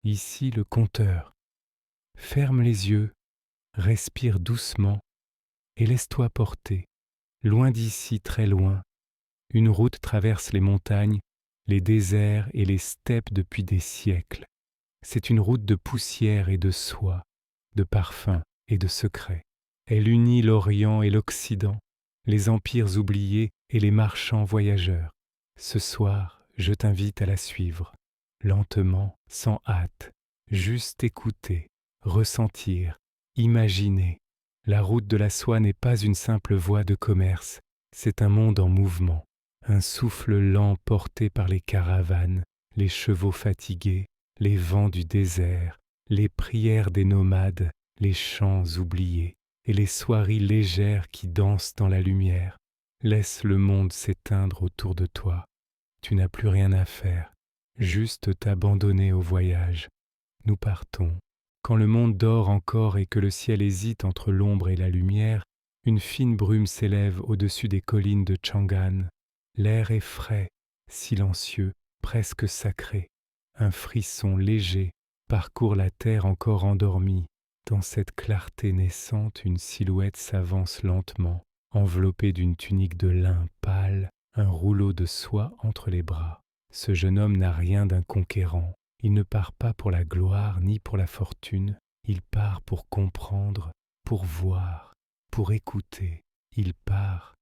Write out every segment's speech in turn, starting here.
ici le compteur. Ferme les yeux, respire doucement et laisse-toi porter. Loin d'ici, très loin, une route traverse les montagnes, les déserts et les steppes depuis des siècles. C'est une route de poussière et de soie, de parfums et de secrets. Elle unit l'Orient et l'Occident, les empires oubliés et les marchands voyageurs. Ce soir, je t'invite à la suivre, lentement, sans hâte, juste écouter, ressentir, imaginer. La route de la soie n'est pas une simple voie de commerce, c'est un monde en mouvement, un souffle lent porté par les caravanes, les chevaux fatigués, les vents du désert, les prières des nomades, les chants oubliés et les soieries légères qui dansent dans la lumière. Laisse le monde s'éteindre autour de toi. Tu n'as plus rien à faire, juste t'abandonner au voyage. Nous partons. Quand le monde dort encore et que le ciel hésite entre l'ombre et la lumière, une fine brume s'élève au-dessus des collines de Chang'an. L'air est frais, silencieux, presque sacré. Un frisson léger parcourt la terre encore endormie. Dans cette clarté naissante, une silhouette s'avance lentement, enveloppée d'une tunique de lin pâle, un rouleau de soie entre les bras. Ce jeune homme n'a rien d'un conquérant. Il ne part pas pour la gloire ni pour la fortune. Il part pour comprendre, pour voir, pour écouter. Il part,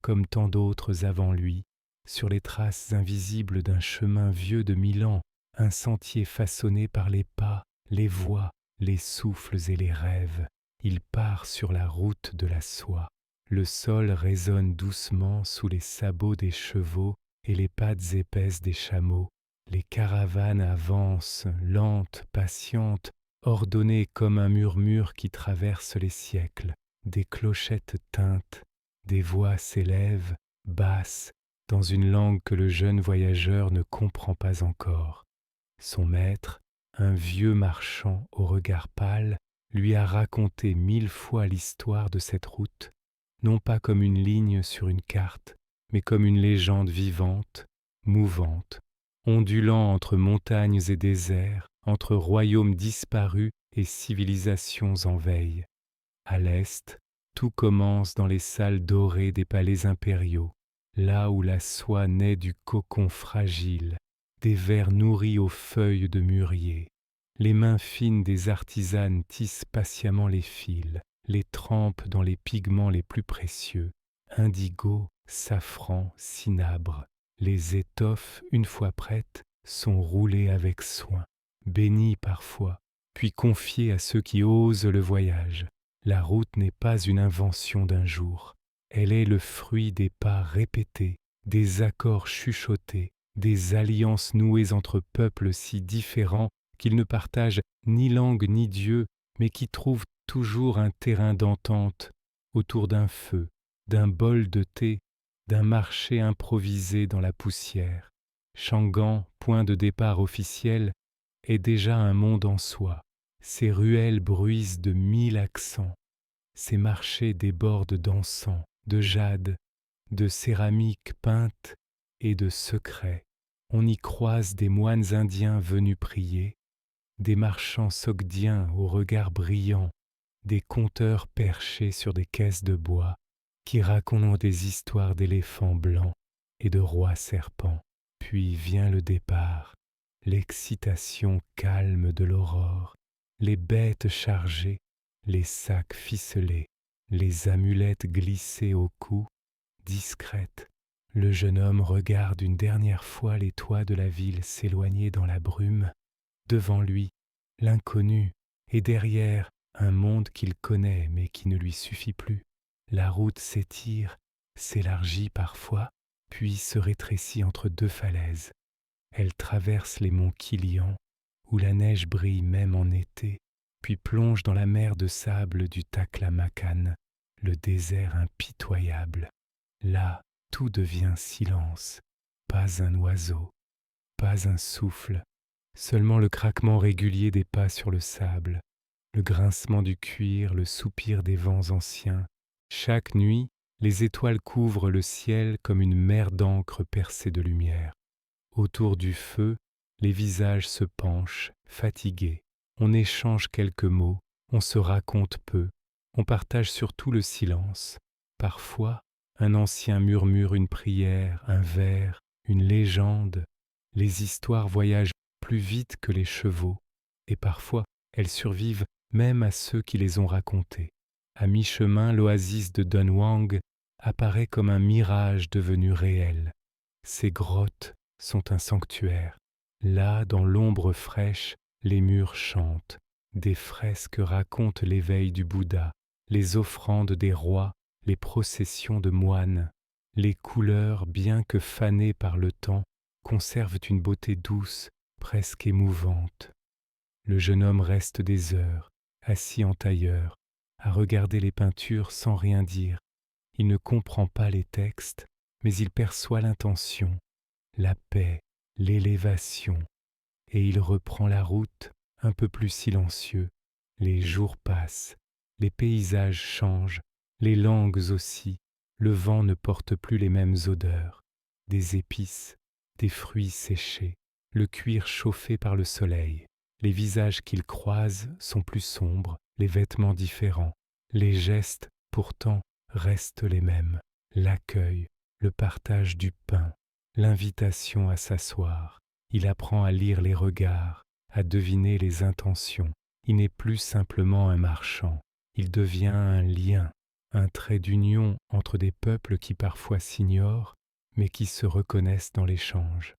comme tant d'autres avant lui, sur les traces invisibles d'un chemin vieux de 1000 ans, un sentier façonné par les pas, les voix, les souffles et les rêves. Il part sur la route de la soie. Le sol résonne doucement sous les sabots des chevaux et les pattes épaisses des chameaux. Les caravanes avancent, lentes, patientes, ordonnées comme un murmure qui traverse les siècles. Des clochettes tintent, des voix s'élèvent, basses, dans une langue que le jeune voyageur ne comprend pas encore. Son maître, un vieux marchand au regard pâle, lui a raconté 1000 fois l'histoire de cette route, non pas comme une ligne sur une carte, mais comme une légende vivante, mouvante, ondulant entre montagnes et déserts, entre royaumes disparus et civilisations en veille. À l'est, tout commence dans les salles dorées des palais impériaux, là où la soie naît du cocon fragile, des vers nourris aux feuilles de mûrier. Les mains fines des artisanes tissent patiemment les fils, les trempent dans les pigments les plus précieux, indigo, safran, cinabre. Les étoffes, une fois prêtes, sont roulées avec soin, bénies parfois, puis confiées à ceux qui osent le voyage. La route n'est pas une invention d'un jour, elle est le fruit des pas répétés, des accords chuchotés, des alliances nouées entre peuples si différents qu'ils ne partagent ni langue ni Dieu, mais qui trouvent toujours un terrain d'entente autour d'un feu, d'un bol de thé, d'un marché improvisé dans la poussière. Chang'an, point de départ officiel, est déjà un monde en soi. Ses ruelles bruisent de 1000 accents. Ses marchés débordent d'encens, de jade, de céramique peinte et de secrets. On y croise des moines indiens venus prier, des marchands sogdiens au regard brillant, des conteurs perchés sur des caisses de bois qui racontent des histoires d'éléphants blancs et de rois serpents. Puis vient le départ, l'excitation calme de l'aurore, les bêtes chargées, les sacs ficelés, les amulettes glissées au cou, discrètes. Le jeune homme regarde une dernière fois les toits de la ville s'éloigner dans la brume. Devant lui, l'inconnu, et derrière, un monde qu'il connaît mais qui ne lui suffit plus. La route s'étire, s'élargit parfois, puis se rétrécit entre deux falaises. Elle traverse les monts Kilian, où la neige brille même en été, puis plonge dans la mer de sable du Taklamakan, le désert impitoyable. Là, tout devient silence, pas un oiseau, pas un souffle, seulement le craquement régulier des pas sur le sable, le grincement du cuir, le soupir des vents anciens. Chaque nuit, les étoiles couvrent le ciel comme une mer d'encre percée de lumière. Autour du feu, les visages se penchent, fatigué. On échange quelques mots, on se raconte peu, on partage surtout le silence. Parfois, un ancien murmure une prière, un vers, une légende. Les histoires voyagent plus vite que les chevaux, et parfois elles survivent même à ceux qui les ont racontées. À mi-chemin, l'oasis de Dunhuang apparaît comme un mirage devenu réel. Ces grottes sont un sanctuaire. Là, dans l'ombre fraîche, les murs chantent. Des fresques racontent l'éveil du Bouddha, les offrandes des rois, les processions de moines. Les couleurs, bien que fanées par le temps, conservent une beauté douce, presque émouvante. Le jeune homme reste des heures, assis en tailleur, à regarder les peintures sans rien dire. Il ne comprend pas les textes, mais il perçoit l'intention, la paix, l'élévation, et il reprend la route un peu plus silencieux. Les jours passent, les paysages changent, les langues aussi, le vent ne porte plus les mêmes odeurs, des épices, des fruits séchés, le cuir chauffé par le soleil. Les visages qu'il croise sont plus sombres, les vêtements différents, les gestes pourtant restent les mêmes, l'accueil, le partage du pain, l'invitation à s'asseoir. Il apprend à lire les regards, à deviner les intentions. Il n'est plus simplement un marchand, il devient un lien, un trait d'union entre des peuples qui parfois s'ignorent, mais qui se reconnaissent dans l'échange.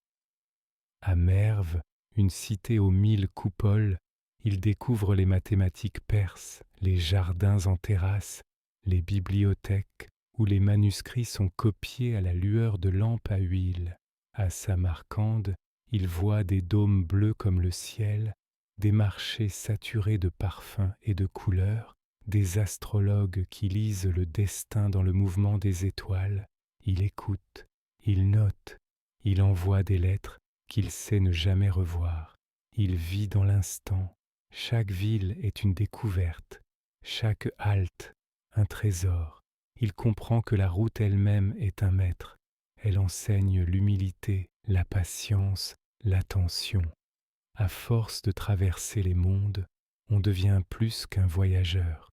À Merv, une cité aux 1000 coupoles, il découvre les mathématiques perses, les jardins en terrasse, les bibliothèques où les manuscrits sont copiés à la lueur de lampes à huile. À Samarcande, il voit des dômes bleus comme le ciel, des marchés saturés de parfums et de couleurs, des astrologues qui lisent le destin dans le mouvement des étoiles. Il écoute, il note, il envoie des lettres qu'il sait ne jamais revoir. Il vit dans l'instant. Chaque ville est une découverte, chaque halte un trésor. Il comprend que la route elle-même est un maître. Elle enseigne l'humilité, la patience, l'attention. À force de traverser les mondes, on devient plus qu'un voyageur.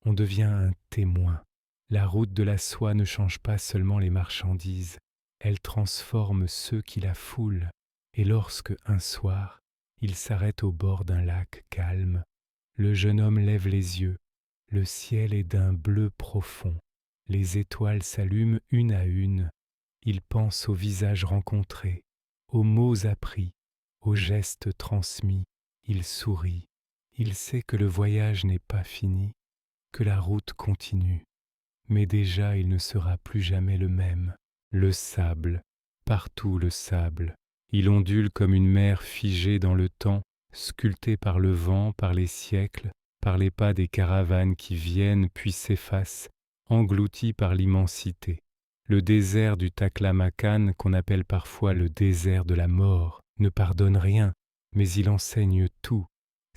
On devient un témoin. La route de la soie ne change pas seulement les marchandises, elle transforme ceux qui la foulent. Et lorsque, un soir, il s'arrête au bord d'un lac calme, le jeune homme lève les yeux. Le ciel est d'un bleu profond. Les étoiles s'allument une à une. Il pense aux visages rencontrés, aux mots appris, aux gestes transmis. Il sourit. Il sait que le voyage n'est pas fini, que la route continue. Mais déjà il ne sera plus jamais le même. Le sable, partout le sable. Il ondule comme une mer figée dans le temps, sculptée par le vent, par les siècles, par les pas des caravanes qui viennent puis s'effacent, engloutis par l'immensité. Le désert du Taklamakan, qu'on appelle parfois le désert de la mort, ne pardonne rien, mais il enseigne tout.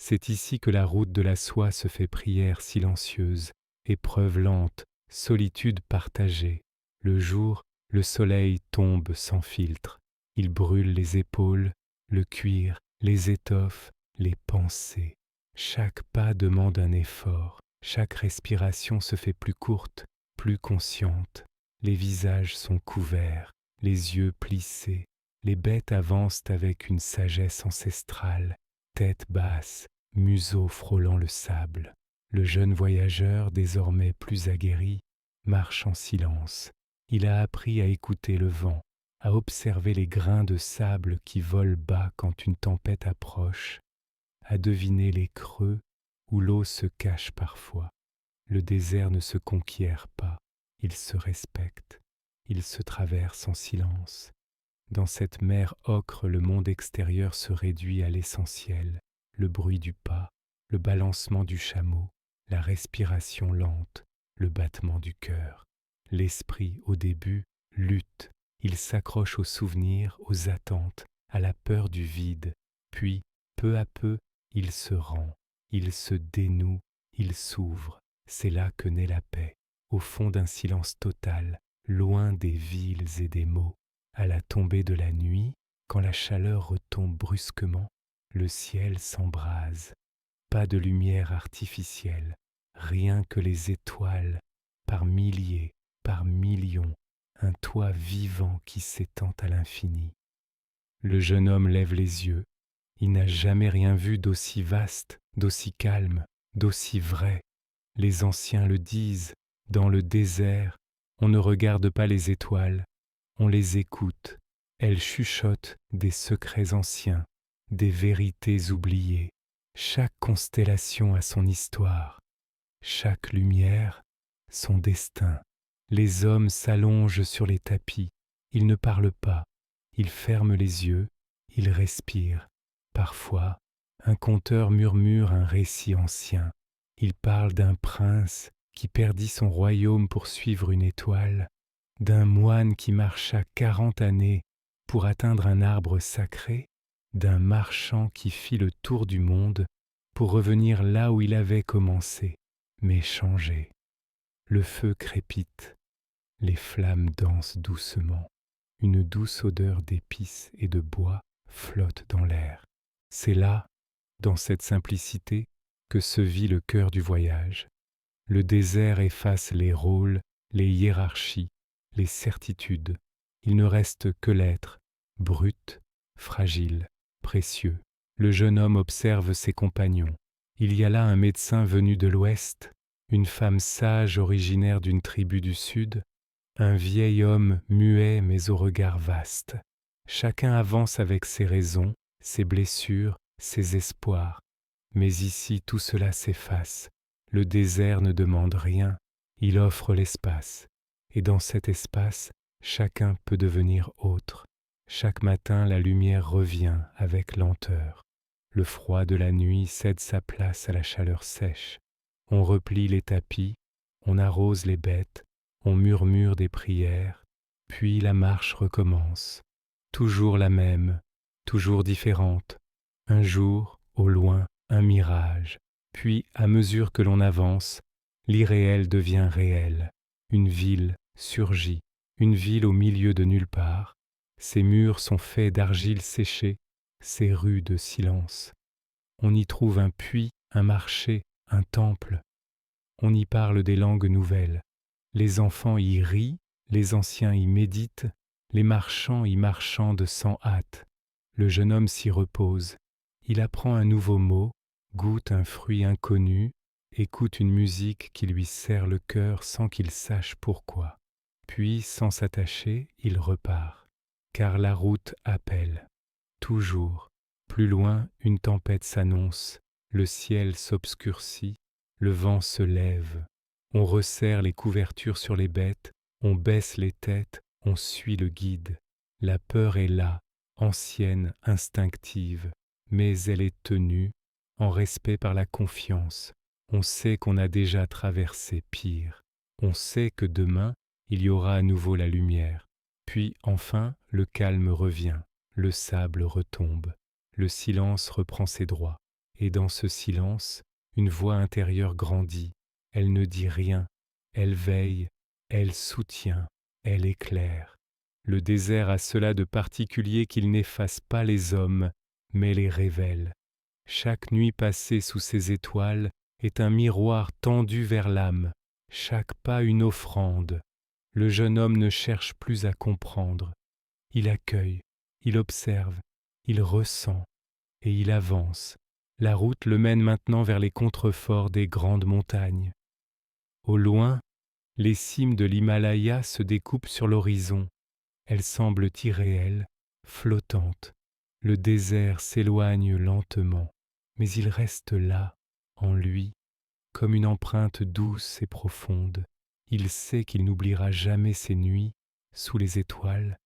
C'est ici que la route de la soie se fait prière silencieuse, épreuve lente, solitude partagée. Le jour, le soleil tombe sans filtre. Il brûle les épaules, le cuir, les étoffes, les pensées. Chaque pas demande un effort, chaque respiration se fait plus courte, plus consciente. Les visages sont couverts, les yeux plissés. Les bêtes avancent avec une sagesse ancestrale, tête basse, museau frôlant le sable. Le jeune voyageur, désormais plus aguerri, marche en silence. Il a appris à écouter le vent, à observer les grains de sable qui volent bas quand une tempête approche, à deviner les creux où l'eau se cache parfois. Le désert ne se conquiert pas, il se respecte, il se traverse en silence. Dans cette mer ocre, le monde extérieur se réduit à l'essentiel, le bruit du pas, le balancement du chameau, la respiration lente, le battement du cœur. L'esprit, au début, lutte. Il s'accroche aux souvenirs, aux attentes, à la peur du vide. Puis, peu à peu, il se rend, il se dénoue, il s'ouvre. C'est là que naît la paix, au fond d'un silence total, loin des villes et des mots. À la tombée de la nuit, quand la chaleur retombe brusquement, le ciel s'embrase, pas de lumière artificielle, rien que les étoiles, par milliers, par millions, un toit vivant qui s'étend à l'infini. Le jeune homme lève les yeux, il n'a jamais rien vu d'aussi vaste, d'aussi calme, d'aussi vrai. Les anciens le disent, dans le désert, on ne regarde pas les étoiles, on les écoute, elles chuchotent des secrets anciens, des vérités oubliées. Chaque constellation a son histoire, chaque lumière son destin. Les hommes s'allongent sur les tapis, ils ne parlent pas, ils ferment les yeux, ils respirent. Parfois, un conteur murmure un récit ancien. Il parle d'un prince qui perdit son royaume pour suivre une étoile, d'un moine qui marcha 40 années pour atteindre un arbre sacré, d'un marchand qui fit le tour du monde pour revenir là où il avait commencé, mais changé. Le feu crépite, les flammes dansent doucement, une douce odeur d'épices et de bois flotte dans l'air. C'est là, dans cette simplicité, que se vit le cœur du voyage. Le désert efface les rôles, les hiérarchies, les certitudes. Il ne reste que l'être, brut, fragile, précieux. Le jeune homme observe ses compagnons. Il y a là un médecin venu de l'Ouest, une femme sage originaire d'une tribu du Sud, un vieil homme muet mais au regard vaste. Chacun avance avec ses raisons, ses blessures, ses espoirs. Mais ici tout cela s'efface. Le désert ne demande rien, il offre l'espace. Et dans cet espace, chacun peut devenir autre. Chaque matin, la lumière revient avec lenteur. Le froid de la nuit cède sa place à la chaleur sèche. On replie les tapis, on arrose les bêtes, on murmure des prières, puis la marche recommence. Toujours la même, toujours différente. Un jour, au loin, un mirage. Puis, à mesure que l'on avance, l'irréel devient réel. Une ville surgit, une ville au milieu de nulle part. Ses murs sont faits d'argile séchée, ses rues de silence. On y trouve un puits, un marché, un temple. On y parle des langues nouvelles. Les enfants y rient, les anciens y méditent, les marchands y marchandent sans hâte. Le jeune homme s'y repose. Il apprend un nouveau mot, goûte un fruit inconnu, écoute une musique qui lui serre le cœur sans qu'il sache pourquoi. Puis, sans s'attacher, il repart, car la route appelle. Toujours, plus loin, une tempête s'annonce, le ciel s'obscurcit, le vent se lève. On resserre les couvertures sur les bêtes, on baisse les têtes, on suit le guide. La peur est là, ancienne, instinctive, mais elle est tenue, en respect par la confiance. On sait qu'on a déjà traversé pire. On sait que demain, il y aura à nouveau la lumière. Puis enfin, le calme revient, le sable retombe, le silence reprend ses droits. Et dans ce silence, une voix intérieure grandit. Elle ne dit rien, elle veille, elle soutient, elle éclaire. Le désert a cela de particulier qu'il n'efface pas les hommes, mais les révèle. Chaque nuit passée sous ces étoiles est un miroir tendu vers l'âme, chaque pas une offrande. Le jeune homme ne cherche plus à comprendre. Il accueille, il observe, il ressent et il avance. La route le mène maintenant vers les contreforts des grandes montagnes. Au loin, les cimes de l'Himalaya se découpent sur l'horizon. Elles semblent irréelles, flottantes. Le désert s'éloigne lentement, mais il reste là, en lui, comme une empreinte douce et profonde. Il sait qu'il n'oubliera jamais ses nuits, sous les étoiles,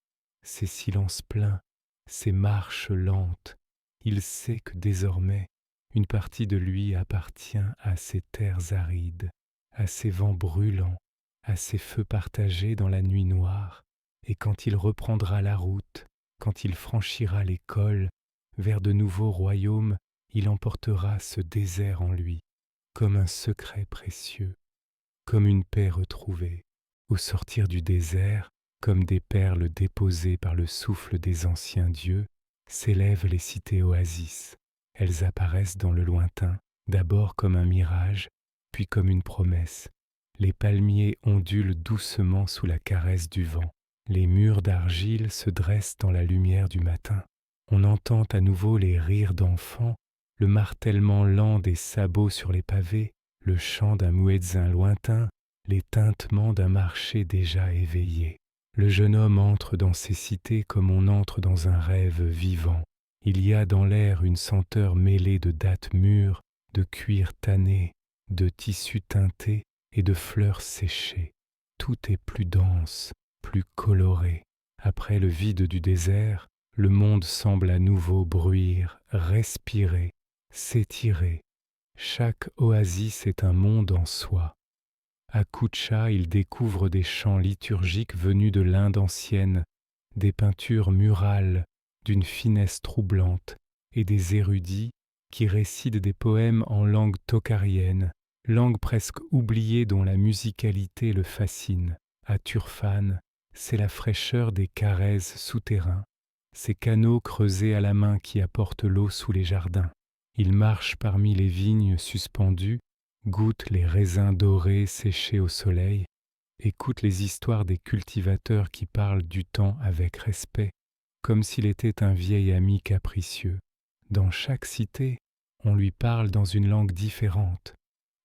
ses silences pleins, ses marches lentes. Il sait que désormais, une partie de lui appartient à ces terres arides, à ces vents brûlants, à ces feux partagés dans la nuit noire. Et quand il reprendra la route, quand il franchira les cols vers de nouveaux royaumes, il emportera ce désert en lui, comme un secret précieux, comme une paix retrouvée. Au sortir du désert, comme des perles déposées par le souffle des anciens dieux, s'élèvent les cités oasis. elles apparaissent dans le lointain, d'abord comme un mirage, puis comme une promesse. Les palmiers ondulent doucement sous la caresse du vent. Les murs d'argile se dressent dans la lumière du matin. On entend à nouveau les rires d'enfants, le martèlement lent des sabots sur les pavés, le chant d'un muezzin lointain, les tintements d'un marché déjà éveillé. Le jeune homme entre dans ces cités comme on entre dans un rêve vivant. Il y a dans l'air une senteur mêlée de dattes mûres, de cuir tanné, de tissus teintés et de fleurs séchées. Tout est plus dense, plus coloré. Après le vide du désert, le monde semble à nouveau bruire, respirer, s'étirer. Chaque oasis est un monde en soi. À Koucha, il découvre des chants liturgiques venus de l'Inde ancienne, des peintures murales d'une finesse troublante et des érudits qui récitent des poèmes en langue tokarienne, langue presque oubliée dont la musicalité le fascine. À Turfan, c'est la fraîcheur des carrés souterrains, ces canaux creusés à la main qui apportent l'eau sous les jardins. Il marche parmi les vignes suspendues, goûte les raisins dorés séchés au soleil, écoute les histoires des cultivateurs qui parlent du temps avec respect, comme s'il était un vieil ami capricieux. Dans chaque cité, on lui parle dans une langue différente,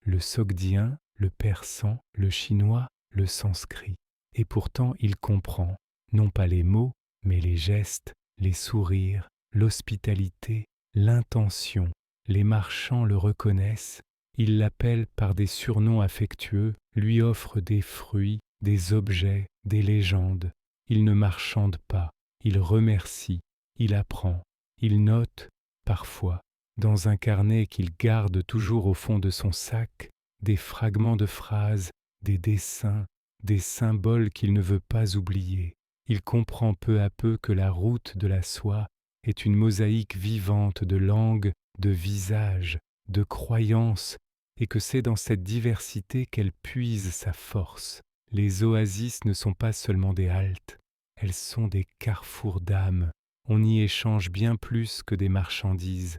le sogdien, le persan, le chinois, le sanskrit. Et pourtant il comprend, non pas les mots, mais les gestes, les sourires, l'hospitalité, l'intention. Les marchands le reconnaissent, ils l'appellent par des surnoms affectueux, lui offrent des fruits, des objets, des légendes. Il ne marchande pas, il remercie, il apprend, il note, parfois, dans un carnet qu'il garde toujours au fond de son sac, des fragments de phrases, des dessins, des symboles qu'il ne veut pas oublier. Il comprend peu à peu que la route de la soie est une mosaïque vivante de langues, de visages, de croyances, et que c'est dans cette diversité qu'elle puise sa force. Les oasis ne sont pas seulement des haltes, elles sont des carrefours d'âme. On y échange bien plus que des marchandises.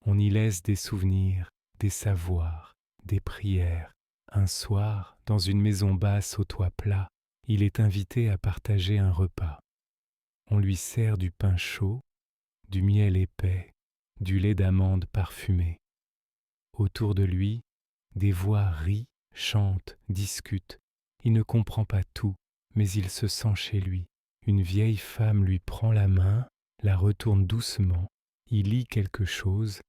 On y laisse des souvenirs, des savoirs, des prières. Un soir, dans une maison basse au toit plat, il est invité à partager un repas. On lui sert du pain chaud, du miel épais, du lait d'amande parfumé. Autour de lui, des voix rient, chantent, discutent. Il ne comprend pas tout, mais il se sent chez lui. Une vieille femme lui prend la main, la retourne doucement, il lit quelque chose,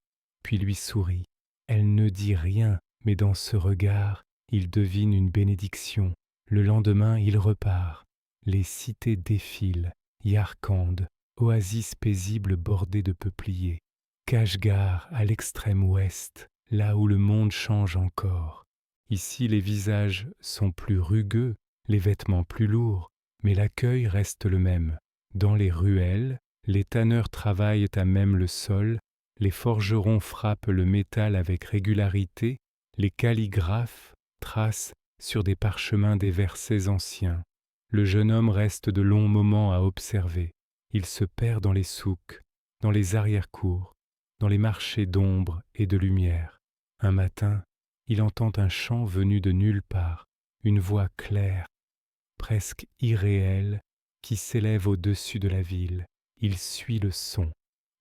puis lui sourit. Elle ne dit rien, mais dans ce regard, il devine une bénédiction. Le lendemain, il repart. Les cités défilent, Yarkand, oasis paisible bordée de peupliers. Kashgar, à l'extrême ouest, là où le monde change encore. Ici, les visages sont plus rugueux, les vêtements plus lourds, mais l'accueil reste le même. Dans les ruelles, les tanneurs travaillent à même le sol, les forgerons frappent le métal avec régularité, les calligraphes tracent sur des parchemins des versets anciens. Le jeune homme reste de longs moments à observer. Il se perd dans les souks, dans les arrière-cours, dans les marchés d'ombre et de lumière. Un matin, il entend un chant venu de nulle part, une voix claire, presque irréelle, qui s'élève au-dessus de la ville. Il suit le son,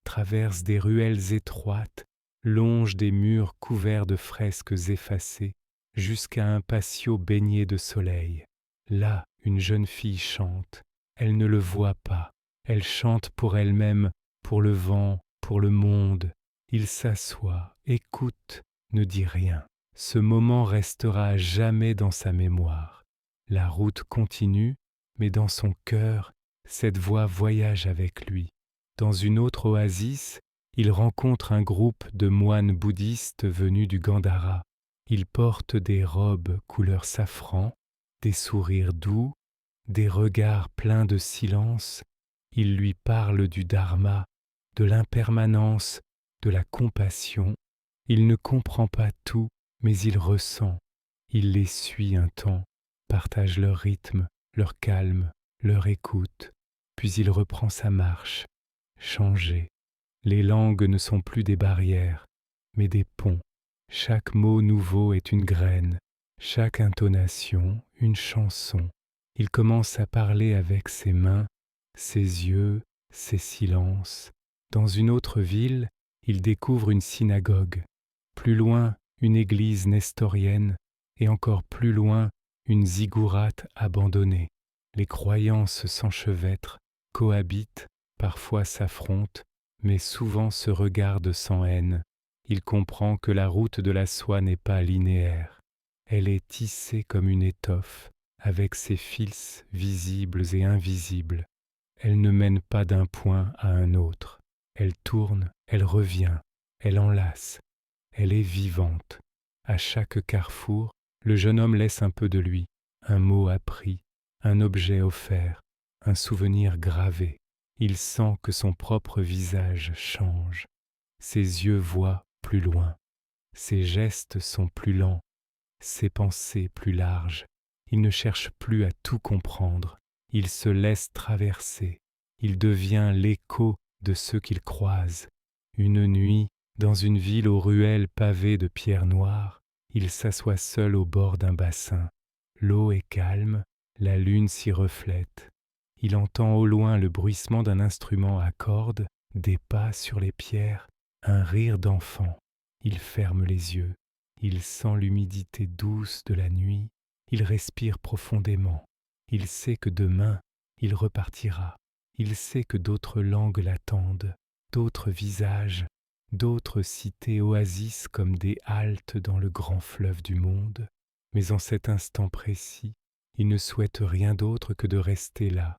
traverse des ruelles étroites, longe des murs couverts de fresques effacées, jusqu'à un patio baigné de soleil. Là, une jeune fille chante. Elle ne le voit pas. Elle chante pour elle-même, pour le vent, pour le monde. Il s'assoit, écoute, ne dit rien. Ce moment restera à jamais dans sa mémoire. La route continue, mais dans son cœur, cette voix voyage avec lui. Dans une autre oasis, il rencontre un groupe de moines bouddhistes venus du Gandhara. Ils portent des robes couleur safran, des sourires doux, des regards pleins de silence. Ils lui parlent du dharma, de l'impermanence, de la compassion. Il ne comprend pas tout, mais il ressent. Il les suit un temps, partage leur rythme, leur calme, leur écoute, puis il reprend sa marche, changé, Les langues ne sont plus des barrières, mais des ponts. Chaque mot nouveau est une graine, chaque intonation une chanson. Il commence à parler avec ses mains, ses yeux, ses silences. Dans une autre ville, il découvre une synagogue. Plus loin, une église nestorienne, et encore plus loin, une ziggourate abandonnée. Les croyances s'enchevêtrent, cohabitent, parfois s'affrontent, mais souvent se regardent sans haine. Il comprend que la route de la soie n'est pas linéaire. Elle est tissée comme une étoffe, avec ses fils visibles et invisibles. Elle ne mène pas d'un point à un autre. Elle tourne, elle revient, elle enlace. Elle est vivante. À chaque carrefour, le jeune homme laisse un peu de lui, un mot appris, un objet offert, un souvenir gravé. Il sent que son propre visage change. Ses yeux voient plus loin. Ses gestes sont plus lents. Ses pensées plus larges. Il ne cherche plus à tout comprendre. Il se laisse traverser. Il devient l'écho de ceux qu'il croise. Une nuit, dans une ville aux ruelles pavées de pierres noires, il s'assoit seul au bord d'un bassin. L'eau est calme, la lune s'y reflète. Il entend au loin le bruissement d'un instrument à cordes, des pas sur les pierres, un rire d'enfant. Il ferme les yeux. Il sent l'humidité douce de la nuit. Il respire profondément. Il sait que demain, il repartira. Il sait que d'autres langues l'attendent, d'autres visages, d'autres cités oasis comme des haltes dans le grand fleuve du monde. Mais en cet instant précis, il ne souhaite rien d'autre que de rester là,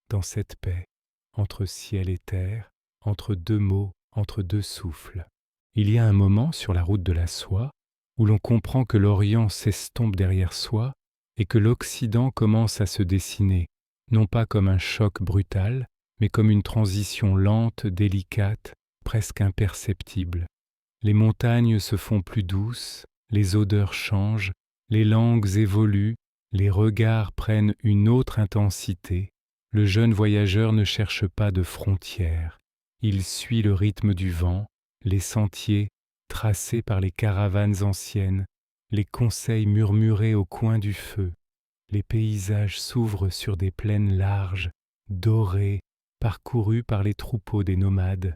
dans cette paix, entre ciel et terre, entre deux mots, entre deux souffles. Il y a un moment sur la route de la soie où l'on comprend que l'Orient s'estompe derrière soi et que l'Occident commence à se dessiner, non pas comme un choc brutal, mais comme une transition lente, délicate, presque imperceptible. Les montagnes se font plus douces, les odeurs changent, les langues évoluent, les regards prennent une autre intensité. Le jeune voyageur ne cherche pas de frontières. Il suit le rythme du vent, les sentiers tracés par les caravanes anciennes, les conseils murmurés au coin du feu. Les paysages s'ouvrent sur des plaines larges, dorées, parcourues par les troupeaux des nomades.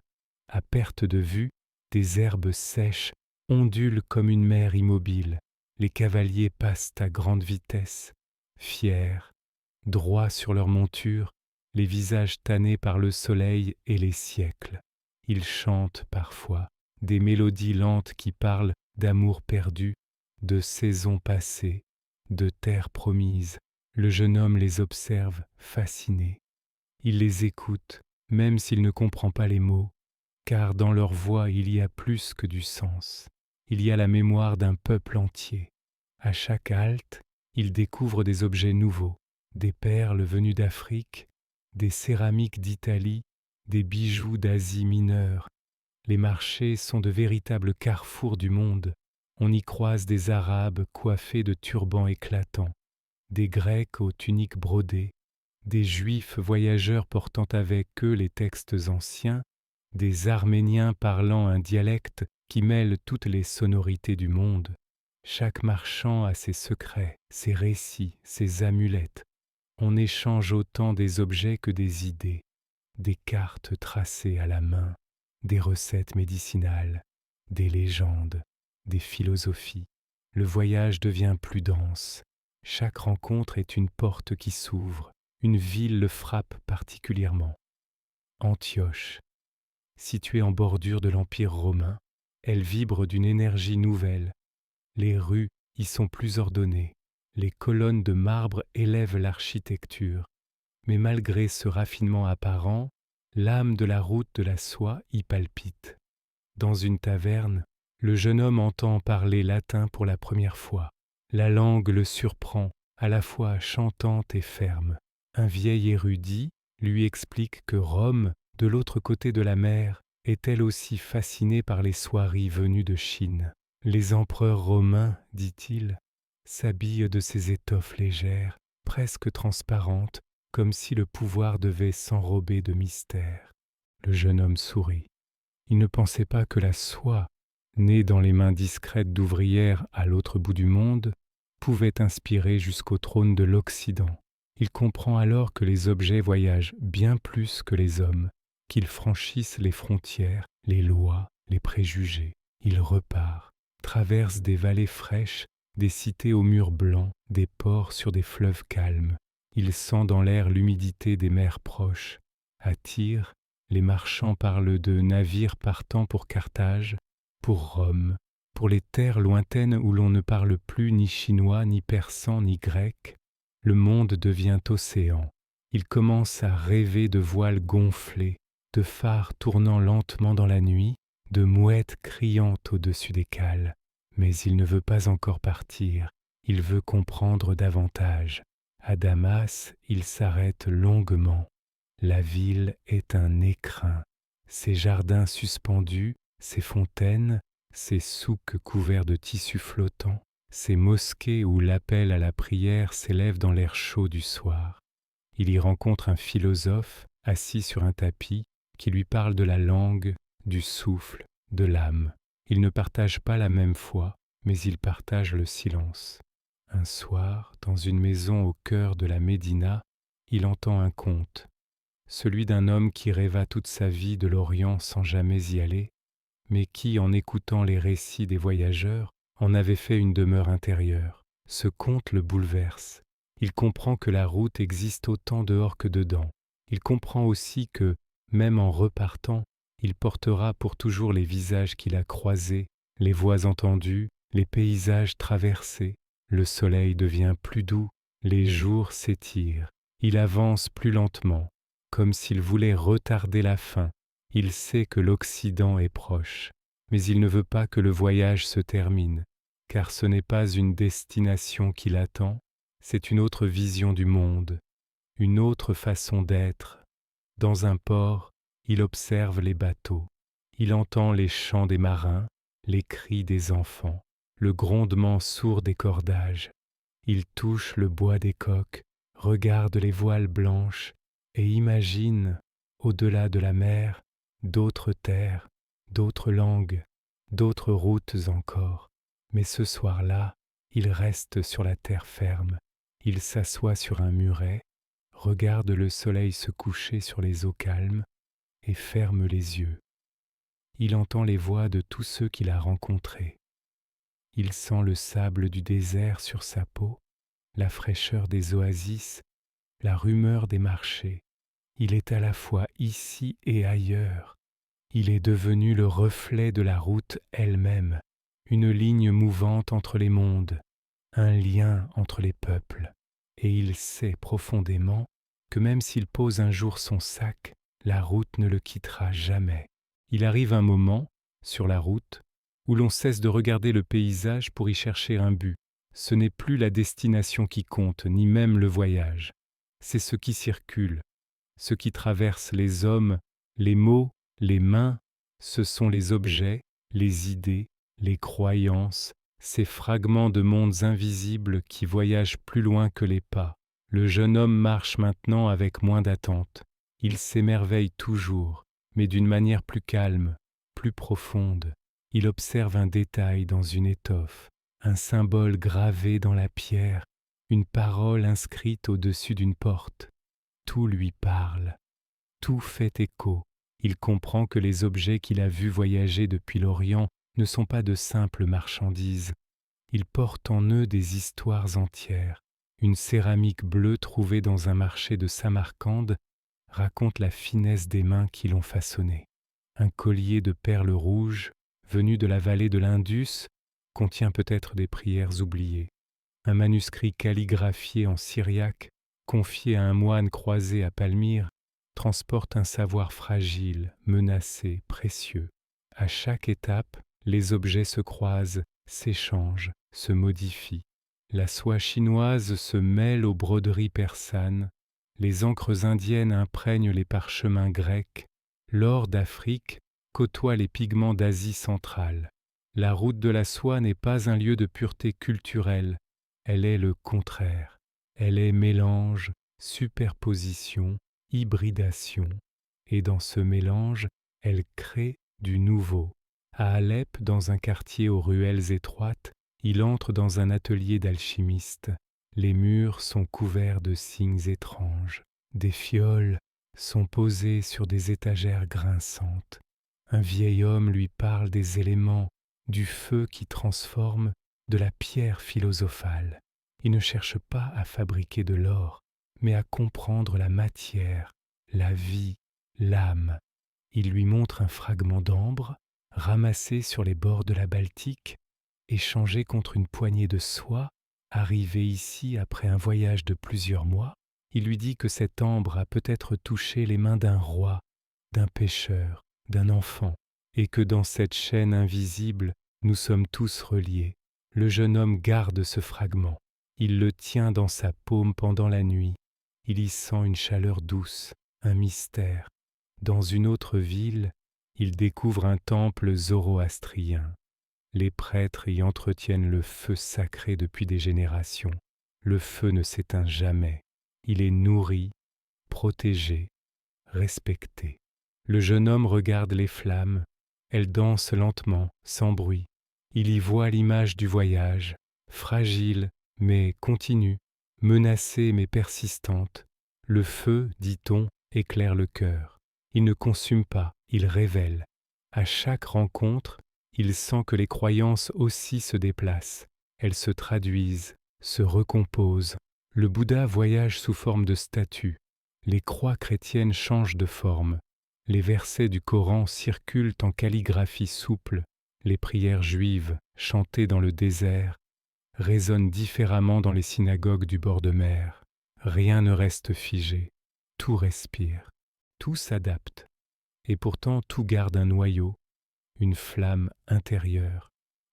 À perte de vue, des herbes sèches ondulent comme une mer immobile. Les cavaliers passent à grande vitesse, fiers, droits sur leur monture, les visages tannés par le soleil et les siècles. Ils chantent parfois des mélodies lentes qui parlent d'amour perdu, de saisons passées, de terres promises. Le jeune homme les observe fasciné. Il les écoute, même s'il ne comprend pas les mots, car dans leur voix il y a plus que du sens. Il y a la mémoire d'un peuple entier. À chaque halte, il découvre des objets nouveaux, des perles venues d'Afrique, des céramiques d'Italie, des bijoux d'Asie mineure. Les marchés sont de véritables carrefours du monde. On y croise des Arabes coiffés de turbans éclatants, des Grecs aux tuniques brodées, des Juifs voyageurs portant avec eux les textes anciens, des Arméniens parlant un dialecte qui mêle toutes les sonorités du monde. Chaque marchand a ses secrets, ses récits, ses amulettes. On échange autant des objets que des idées, des cartes tracées à la main, des recettes médicinales, des légendes, des philosophies. Le voyage devient plus dense. Chaque rencontre est une porte qui s'ouvre. Une ville le frappe particulièrement. Antioche, située en bordure de l'Empire romain, elle vibre d'une énergie nouvelle. Les rues y sont plus ordonnées. Les colonnes de marbre élèvent l'architecture. Mais malgré ce raffinement apparent, l'âme de la route de la soie y palpite. Dans une taverne, le jeune homme entend parler latin pour la première fois. La langue le surprend, à la fois chantante et ferme. Un vieil érudit lui explique que Rome, de l'autre côté de la mer, est elle aussi fascinée par les soieries venues de Chine. Les empereurs romains, dit-il, s'habillent de ces étoffes légères, presque transparentes, comme si le pouvoir devait s'enrober de mystère. Le jeune homme sourit. Il ne pensait pas que la soie, née dans les mains discrètes d'ouvrières à l'autre bout du monde, pouvait inspirer jusqu'au trône de l'Occident. Il comprend alors que les objets voyagent bien plus que les hommes, qu'ils franchissent les frontières, les lois, les préjugés. Il repart, traverse des vallées fraîches, des cités aux murs blancs, des ports sur des fleuves calmes. Il sent dans l'air l'humidité des mers proches. À Tyr, les marchands parlent de navires partant pour Carthage, pour Rome, pour les terres lointaines où l'on ne parle plus ni chinois, ni persan, ni grec. Le monde devient océan. Il commence à rêver de voiles gonflés, de phares tournant lentement dans la nuit, de mouettes criantes au-dessus des cales. Mais il ne veut pas encore partir, il veut comprendre davantage. À Damas, il s'arrête longuement. La ville est un écrin. Ses jardins suspendus, ses fontaines, ses souks couverts de tissus flottants, ces mosquées où l'appel à la prière s'élève dans l'air chaud du soir. Il y rencontre un philosophe assis sur un tapis qui lui parle de la langue, du souffle, de l'âme. Ils ne partagent pas la même foi, mais ils partagent le silence. Un soir, dans une maison au cœur de la Médina, il entend un conte, celui d'un homme qui rêva toute sa vie de l'Orient sans jamais y aller, mais qui, en écoutant les récits des voyageurs, en avait fait une demeure intérieure. Ce conte le bouleverse. Il comprend que la route existe autant dehors que dedans. Il comprend aussi que, même en repartant, il portera pour toujours les visages qu'il a croisés, les voix entendues, les paysages traversés. Le soleil devient plus doux, les jours s'étirent. Il avance plus lentement, comme s'il voulait retarder la fin. Il sait que l'Occident est proche, mais il ne veut pas que le voyage se termine, car ce n'est pas une destination qui l'attend, c'est une autre vision du monde, une autre façon d'être. Dans un port, il observe les bateaux, il entend les chants des marins, les cris des enfants, le grondement sourd des cordages. Il touche le bois des coques, regarde les voiles blanches et imagine, au-delà de la mer, d'autres terres, d'autres langues, d'autres routes encore. Mais ce soir-là, il reste sur la terre ferme. Il s'assoit sur un muret, regarde le soleil se coucher sur les eaux calmes et ferme les yeux. Il entend les voix de tous ceux qu'il a rencontrés. Il sent le sable du désert sur sa peau, la fraîcheur des oasis, la rumeur des marchés. Il est à la fois ici et ailleurs. Il est devenu le reflet de la route elle-même, une ligne mouvante entre les mondes, un lien entre les peuples. Et il sait profondément que même s'il pose un jour son sac, la route ne le quittera jamais. Il arrive un moment, sur la route, où l'on cesse de regarder le paysage pour y chercher un but. Ce n'est plus la destination qui compte, ni même le voyage. C'est ce qui circule, ce qui traverse les hommes, les mots, les mains. Ce sont les objets, les idées, les croyances, ces fragments de mondes invisibles qui voyagent plus loin que les pas. Le jeune homme marche maintenant avec moins d'attente. Il s'émerveille toujours, mais d'une manière plus calme, plus profonde. Il observe un détail dans une étoffe, un symbole gravé dans la pierre, une parole inscrite au-dessus d'une porte. Tout lui parle, tout fait écho. Il comprend que les objets qu'il a vus voyager depuis l'Orient ne sont pas de simples marchandises. Ils portent en eux des histoires entières. Une céramique bleue trouvée dans un marché de Samarcande raconte la finesse des mains qui l'ont façonnée. Un collier de perles rouges, venu de la vallée de l'Indus, contient peut-être des prières oubliées. Un manuscrit calligraphié en syriaque, confié à un moine croisé à Palmyre, transporte un savoir fragile, menacé, précieux. À chaque étape, les objets se croisent, s'échangent, se modifient. La soie chinoise se mêle aux broderies persanes, les encres indiennes imprègnent les parchemins grecs, l'or d'Afrique côtoie les pigments d'Asie centrale. La route de la soie n'est pas un lieu de pureté culturelle, elle est le contraire. Elle est mélange, superposition, hybridation, et dans ce mélange, elle crée du nouveau. À Alep, dans un quartier aux ruelles étroites, il entre dans un atelier d'alchimiste. Les murs sont couverts de signes étranges. Des fioles sont posées sur des étagères grinçantes. Un vieil homme lui parle des éléments, du feu qui transforme, de la pierre philosophale. Il ne cherche pas à fabriquer de l'or, mais à comprendre la matière, la vie, l'âme. Il lui montre un fragment d'ambre, ramassé sur les bords de la Baltique, échangé contre une poignée de soie, arrivé ici après un voyage de plusieurs mois. Il lui dit que cet ambre a peut-être touché les mains d'un roi, d'un pêcheur, d'un enfant, et que dans cette chaîne invisible, nous sommes tous reliés. Le jeune homme garde ce fragment. Il le tient dans sa paume pendant la nuit. Il y sent une chaleur douce, un mystère. Dans une autre ville, il découvre un temple zoroastrien. Les prêtres y entretiennent le feu sacré depuis des générations. Le feu ne s'éteint jamais. Il est nourri, protégé, respecté. Le jeune homme regarde les flammes. Elles dansent lentement, sans bruit. Il y voit l'image du voyage, fragile mais continue, menacée mais persistante. Le feu, dit-on, éclaire le cœur. Il ne consume pas, il révèle. À chaque rencontre, il sent que les croyances aussi se déplacent. Elles se traduisent, se recomposent. Le Bouddha voyage sous forme de statue. Les croix chrétiennes changent de forme. Les versets du Coran circulent en calligraphie souple. Les prières juives, chantées dans le désert, résonnent différemment dans les synagogues du bord de mer. Rien ne reste figé. Tout respire. Tout s'adapte. Et pourtant tout garde un noyau, une flamme intérieure.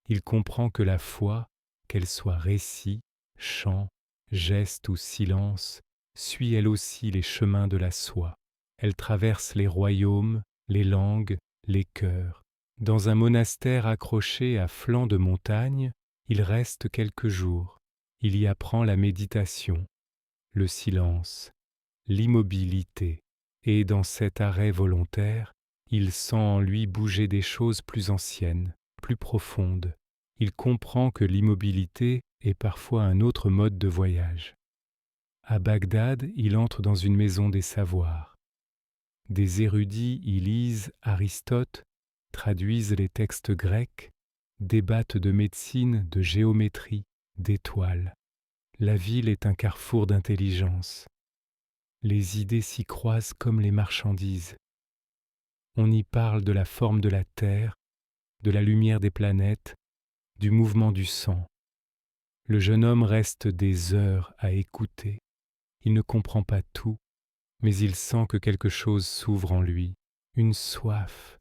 Il comprend que la foi, qu'elle soit récit, chant, geste ou silence, suit elle aussi les chemins de la soie. Elle traverse les royaumes, les langues, les cœurs. Dans un monastère accroché à flanc de montagne, il reste quelques jours. Il y apprend la méditation, le silence, l'immobilité. Et dans cet arrêt volontaire, il sent en lui bouger des choses plus anciennes, plus profondes. Il comprend que l'immobilité est parfois un autre mode de voyage. À Bagdad, il entre dans une maison des savoirs. Des érudits y lisent Aristote, traduisent les textes grecs, débattent de médecine, de géométrie, d'étoiles. La ville est un carrefour d'intelligence. Les idées s'y croisent comme les marchandises. On y parle de la forme de la terre, de la lumière des planètes, du mouvement du sang. Le jeune homme reste des heures à écouter. Il ne comprend pas tout, mais il sent que quelque chose s'ouvre en lui, une soif,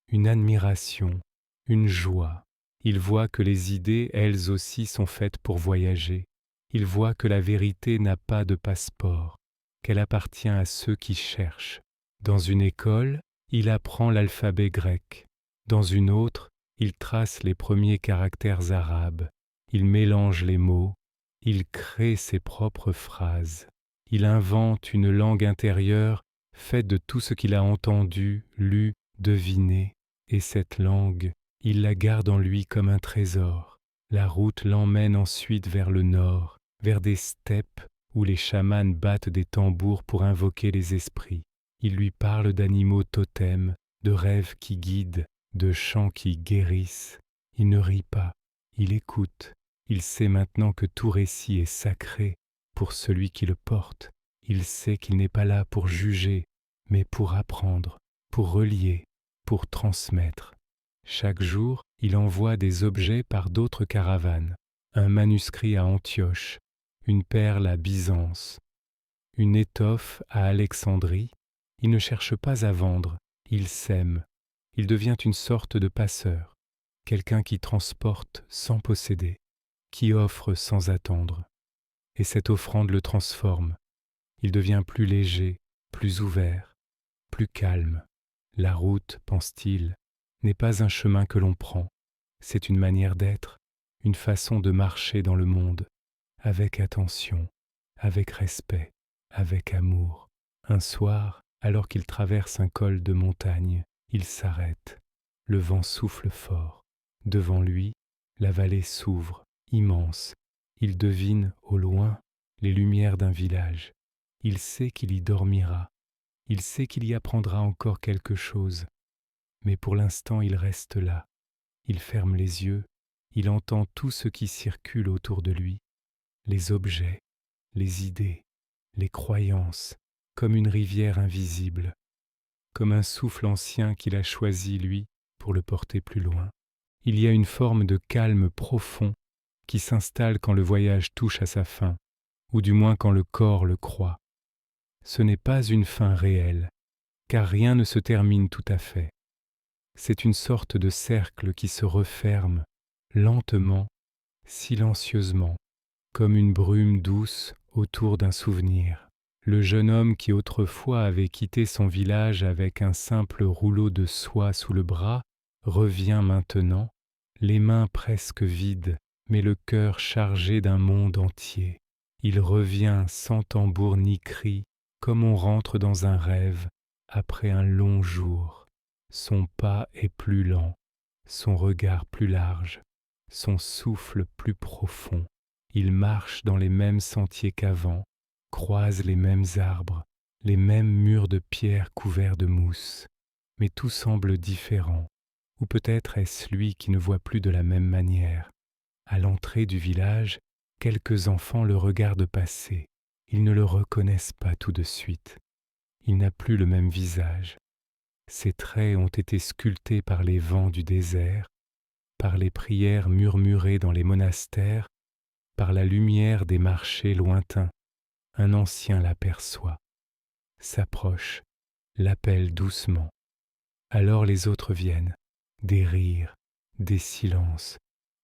une admiration, une joie. Il voit que les idées, elles aussi, sont faites pour voyager. Il voit que la vérité n'a pas de passeport, qu'elle appartient à ceux qui cherchent. Dans une école, il apprend l'alphabet grec. Dans une autre, il trace les premiers caractères arabes. Il mélange les mots. Il crée ses propres phrases. Il invente une langue intérieure faite de tout ce qu'il a entendu, lu, deviné. Et cette langue, il la garde en lui comme un trésor. La route l'emmène ensuite vers le nord, vers des steppes où les chamans battent des tambours pour invoquer les esprits. Il lui parle d'animaux totems, de rêves qui guident, de chants qui guérissent. Il ne rit pas, il écoute. Il sait maintenant que tout récit est sacré pour celui qui le porte. Il sait qu'il n'est pas là pour juger, mais pour apprendre, pour relier, pour transmettre. Chaque jour, il envoie des objets par d'autres caravanes. Un manuscrit à Antioche, une perle à Byzance, une étoffe à Alexandrie. Il ne cherche pas à vendre, il sème. Il devient une sorte de passeur, quelqu'un qui transporte sans posséder, qui offre sans attendre. Et cette offrande le transforme. Il devient plus léger, plus ouvert, plus calme. La route, pense-t-il, n'est pas un chemin que l'on prend, c'est une manière d'être, une façon de marcher dans le monde, avec attention, avec respect, avec amour. Un soir, alors qu'il traverse un col de montagne, il s'arrête. Le vent souffle fort. Devant lui, la vallée s'ouvre, immense. Il devine, au loin, les lumières d'un village. Il sait qu'il y dormira. Il sait qu'il y apprendra encore quelque chose. Mais pour l'instant, il reste là. Il ferme les yeux. Il entend tout ce qui circule autour de lui. Les objets, les idées, les croyances, comme une rivière invisible, comme un souffle ancien qu'il a choisi, lui, pour le porter plus loin. Il y a une forme de calme profond qui s'installe quand le voyage touche à sa fin, ou du moins quand le corps le croit. Ce n'est pas une fin réelle, car rien ne se termine tout à fait. C'est une sorte de cercle qui se referme, lentement, silencieusement, comme une brume douce autour d'un souvenir. Le jeune homme qui autrefois avait quitté son village avec un simple rouleau de soie sous le bras revient maintenant, les mains presque vides, mais le cœur chargé d'un monde entier. Il revient sans tambour ni cri, comme on rentre dans un rêve après un long jour. Son pas est plus lent, son regard plus large, son souffle plus profond. Il marche dans les mêmes sentiers qu'avant, croise les mêmes arbres, les mêmes murs de pierre couverts de mousse. Mais tout semble différent, ou peut-être est-ce lui qui ne voit plus de la même manière. À l'entrée du village, quelques enfants le regardent passer. Ils ne le reconnaissent pas tout de suite. Il n'a plus le même visage. Ses traits ont été sculptés par les vents du désert, par les prières murmurées dans les monastères, par la lumière des marchés lointains. Un ancien l'aperçoit, s'approche, l'appelle doucement. Alors les autres viennent, des rires, des silences.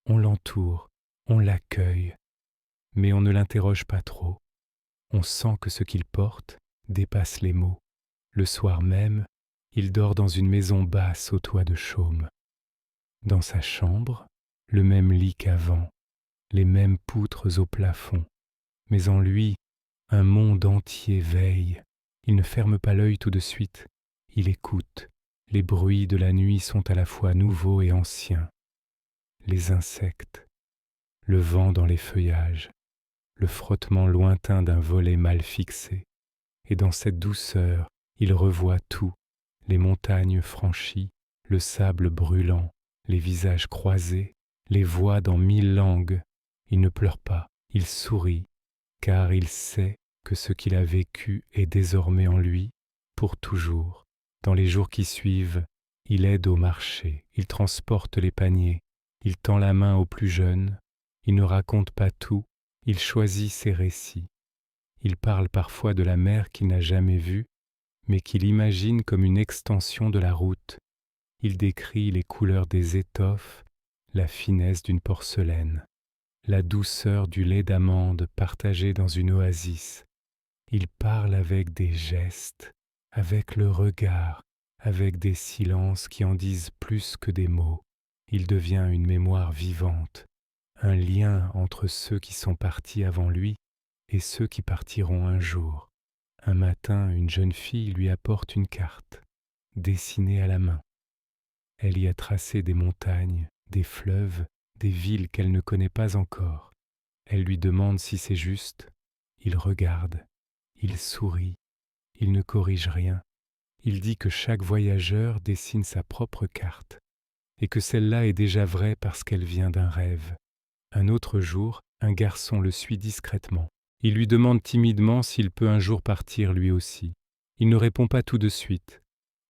On l'entoure, on l'accueille, mais on ne l'interroge pas trop. On sent que ce qu'il porte dépasse les mots. Le soir même, il dort dans une maison basse au toit de chaume. Dans sa chambre, le même lit qu'avant, les mêmes poutres au plafond. Mais en lui, un monde entier veille. Il ne ferme pas l'œil tout de suite. Il écoute. Les bruits de la nuit sont à la fois nouveaux et anciens. Les insectes, le vent dans les feuillages, le frottement lointain d'un volet mal fixé. Et dans cette douceur, il revoit tout, les montagnes franchies, le sable brûlant, les visages croisés, les voix dans 1000 langues. Il ne pleure pas, il sourit, car il sait que ce qu'il a vécu est désormais en lui pour toujours. Dans les jours qui suivent, il aide au marché, il transporte les paniers, il tend la main aux plus jeunes, il ne raconte pas tout, il choisit ses récits. Il parle parfois de la mer qu'il n'a jamais vue, mais qu'il imagine comme une extension de la route. Il décrit les couleurs des étoffes, la finesse d'une porcelaine, la douceur du lait d'amande partagé dans une oasis. Il parle avec des gestes, avec le regard, avec des silences qui en disent plus que des mots. Il devient une mémoire vivante, un lien entre ceux qui sont partis avant lui et ceux qui partiront un jour. Un matin, une jeune fille lui apporte une carte, dessinée à la main. Elle y a tracé des montagnes, des fleuves, des villes qu'elle ne connaît pas encore. Elle lui demande si c'est juste. Il regarde, il sourit, il ne corrige rien. Il dit que chaque voyageur dessine sa propre carte et que celle-là est déjà vraie parce qu'elle vient d'un rêve. Un autre jour, un garçon le suit discrètement. Il lui demande timidement s'il peut un jour partir lui aussi. Il ne répond pas tout de suite.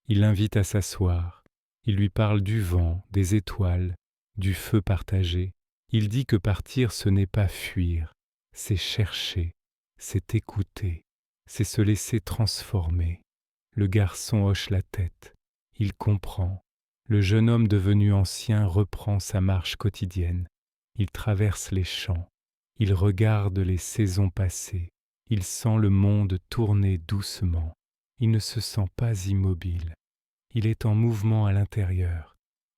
Il l'invite à s'asseoir. Il lui parle du vent, des étoiles, du feu partagé. Il dit que partir, ce n'est pas fuir, c'est chercher, c'est écouter, c'est se laisser transformer. Le garçon hoche la tête. Il comprend. Le jeune homme devenu ancien reprend sa marche quotidienne. Il traverse les champs. Il regarde les saisons passées. Il sent le monde tourner doucement. Il ne se sent pas immobile. Il est en mouvement à l'intérieur.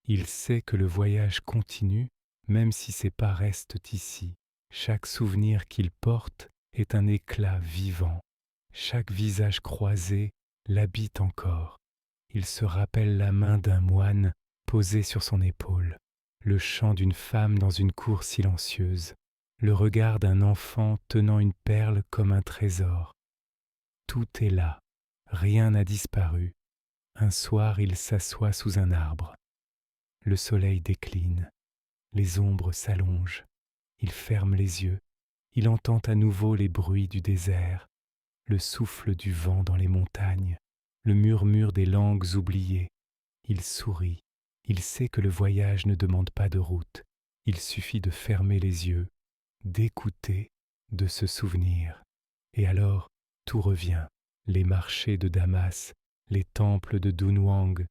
Il sait que le voyage continue, même si ses pas restent ici. Chaque souvenir qu'il porte est un éclat vivant. Chaque visage croisé l'habite encore. Il se rappelle la main d'un moine posé sur son épaule, le chant d'une femme dans une cour silencieuse, le regard d'un enfant tenant une perle comme un trésor. Tout est là, rien n'a disparu. Un soir, il s'assoit sous un arbre. Le soleil décline, les ombres s'allongent. Il ferme les yeux, il entend à nouveau les bruits du désert, le souffle du vent dans les montagnes, le murmure des langues oubliées. Il sourit, il sait que le voyage ne demande pas de route, il suffit de fermer les yeux, d'écouter, de se souvenir. Et alors, tout revient, les marchés de Damas, les temples de Dunhuang,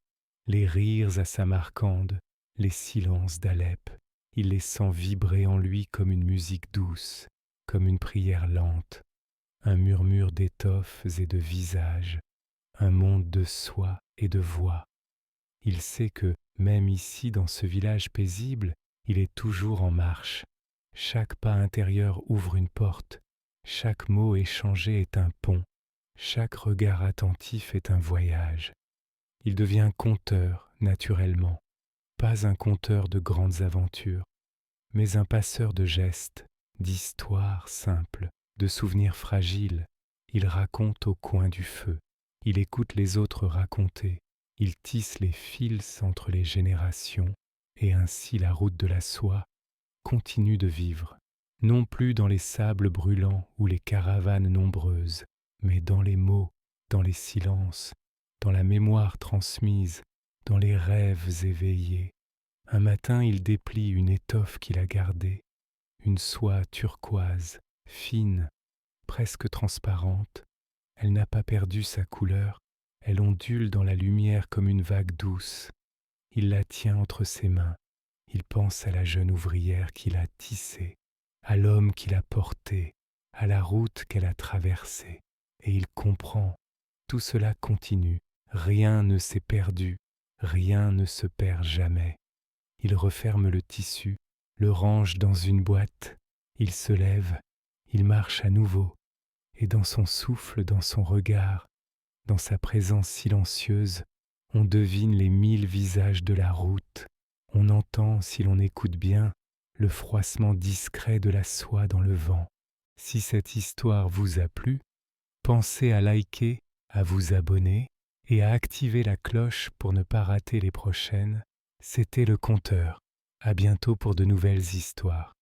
les rires à Samarcande, les silences d'Alep. Il les sent vibrer en lui comme une musique douce, comme une prière lente, un murmure d'étoffes et de visages, un monde de soi et de voix. Il sait que, même ici dans ce village paisible, il est toujours en marche. Chaque pas intérieur ouvre une porte, chaque mot échangé est un pont, chaque regard attentif est un voyage. Il devient conteur naturellement, pas un conteur de grandes aventures, mais un passeur de gestes, d'histoires simples, de souvenirs fragiles. Il raconte au coin du feu, il écoute les autres raconter, il tisse les fils entre les générations, et ainsi la route de la soie continue de vivre, non plus dans les sables brûlants ou les caravanes nombreuses, mais dans les mots, dans les silences, dans la mémoire transmise, dans les rêves éveillés. Un matin, il déplie une étoffe qu'il a gardée, une soie turquoise, fine, presque transparente. Elle n'a pas perdu sa couleur, elle ondule dans la lumière comme une vague douce. Il la tient entre ses mains, il pense à la jeune ouvrière qu'il a tissée, à l'homme qu'il a porté, à la route qu'elle a traversée, et il comprend. Tout cela continue, rien ne s'est perdu, rien ne se perd jamais. Il referme le tissu, le range dans une boîte, il se lève, il marche à nouveau, et dans son souffle, dans son regard, dans sa présence silencieuse, on devine les 1000 visages de la route, on entend, si l'on écoute bien, le froissement discret de la soie dans le vent. Si cette histoire vous a plu, pensez à liker, à vous abonner et à activer la cloche pour ne pas rater les prochaines. C'était le conteur. À bientôt pour de nouvelles histoires.